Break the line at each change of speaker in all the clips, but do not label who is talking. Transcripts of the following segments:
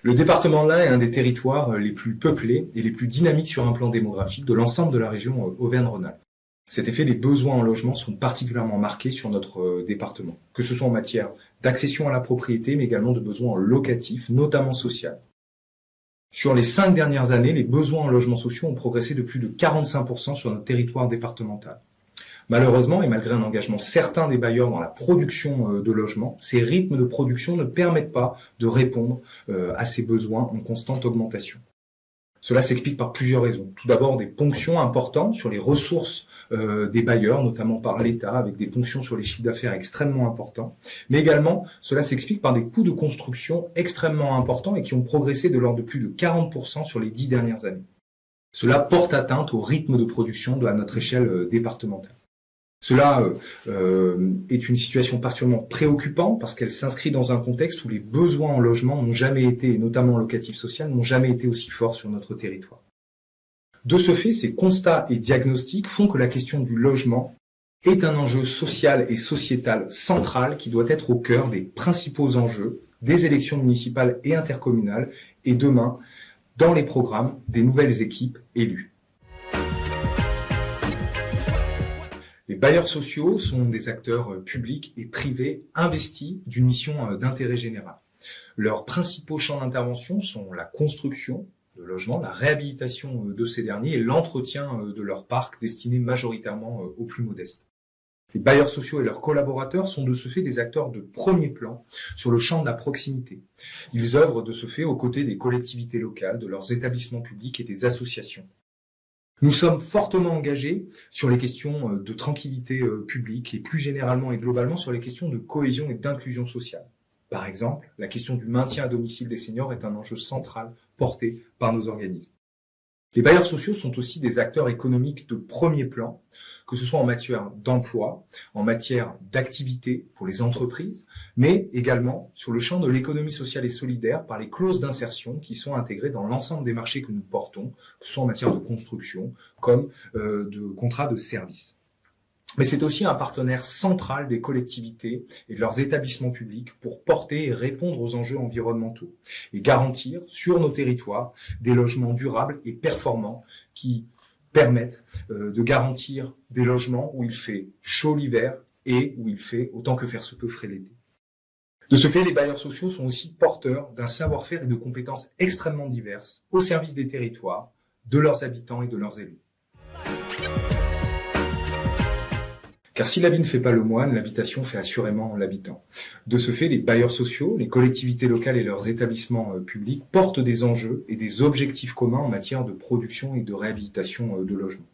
Le département de l'Ain est un des territoires les plus peuplés et les plus dynamiques sur un plan démographique de l'ensemble de la région Auvergne-Rhône-Alpes. Cet effet, les besoins en logement sont particulièrement marqués sur notre département, que ce soit en matière d'accession à la propriété, mais également de besoins locatifs, notamment sociaux. Sur les 5 dernières années, les besoins en logements sociaux ont progressé de plus de 45% sur notre territoire départemental. Malheureusement, et malgré un engagement certain des bailleurs dans la production de logements, ces rythmes de production ne permettent pas de répondre à ces besoins en constante augmentation. Cela s'explique par plusieurs raisons. Tout d'abord, des ponctions importantes sur les ressources des bailleurs, notamment par l'État, avec des ponctions sur les chiffres d'affaires extrêmement importants. Mais également, cela s'explique par des coûts de construction extrêmement importants et qui ont progressé de l'ordre de plus de 40% sur les 10 dernières années. Cela porte atteinte au rythme de production à notre échelle départementale. Cela est une situation particulièrement préoccupante parce qu'elle s'inscrit dans un contexte où les besoins en logement n'ont jamais été, et notamment en locatif social, n'ont jamais été aussi forts sur notre territoire. De ce fait, ces constats et diagnostics font que la question du logement est un enjeu social et sociétal central qui doit être au cœur des principaux enjeux des élections municipales et intercommunales et demain dans les programmes des nouvelles équipes élues. Les bailleurs sociaux sont des acteurs publics et privés investis d'une mission d'intérêt général. Leurs principaux champs d'intervention sont la construction de logements, la réhabilitation de ces derniers et l'entretien de leur parc destiné majoritairement aux plus modestes. Les bailleurs sociaux et leurs collaborateurs sont de ce fait des acteurs de premier plan sur le champ de la proximité. Ils œuvrent de ce fait aux côtés des collectivités locales, de leurs établissements publics et des associations. Nous sommes fortement engagés sur les questions de tranquillité publique et plus généralement et globalement sur les questions de cohésion et d'inclusion sociale. Par exemple, la question du maintien à domicile des seniors est un enjeu central porté par nos organismes. Les bailleurs sociaux sont aussi des acteurs économiques de premier plan, que ce soit en matière d'emploi, en matière d'activité pour les entreprises, mais également sur le champ de l'économie sociale et solidaire par les clauses d'insertion qui sont intégrées dans l'ensemble des marchés que nous portons, que ce soit en matière de construction comme de contrats de services. Mais c'est aussi un partenaire central des collectivités et de leurs établissements publics pour porter et répondre aux enjeux environnementaux et garantir sur nos territoires des logements durables et performants qui permettent de garantir des logements où il fait chaud l'hiver et où il fait autant que faire se peut frais l'été. De ce fait, les bailleurs sociaux sont aussi porteurs d'un savoir-faire et de compétences extrêmement diverses au service des territoires, de leurs habitants et de leurs élus. Car si l'habit ne fait pas le moine, l'habitation fait assurément l'habitant. De ce fait, les bailleurs sociaux, les collectivités locales et leurs établissements publics portent des enjeux et des objectifs communs en matière de production et de réhabilitation de logements.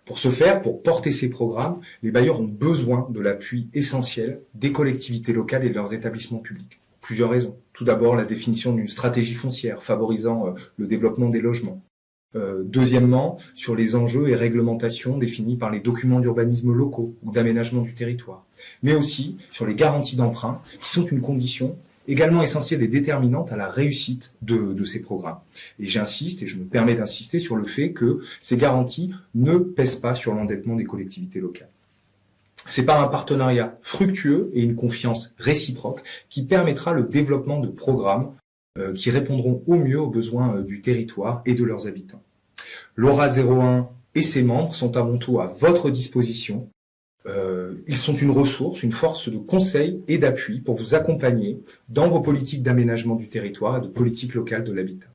Pour ce faire, pour porter ces programmes, les bailleurs ont besoin de l'appui essentiel des collectivités locales et de leurs établissements publics. Plusieurs raisons. Tout d'abord, la définition d'une stratégie foncière favorisant le développement des logements. Deuxièmement, sur les enjeux et réglementations définis par les documents d'urbanisme locaux ou d'aménagement du territoire, mais aussi sur les garanties d'emprunt qui sont une condition également essentielle et déterminante à la réussite de ces programmes. Et j'insiste, et je me permets d'insister sur le fait que ces garanties ne pèsent pas sur l'endettement des collectivités locales. C'est par un partenariat fructueux et une confiance réciproque qui permettra le développement de programmes qui répondront au mieux aux besoins du territoire et de leurs habitants. L'Aura 01 et ses membres sont avant tout à votre disposition. Ils sont une ressource, une force de conseil et d'appui pour vous accompagner dans vos politiques d'aménagement du territoire et de politique locale de l'habitat.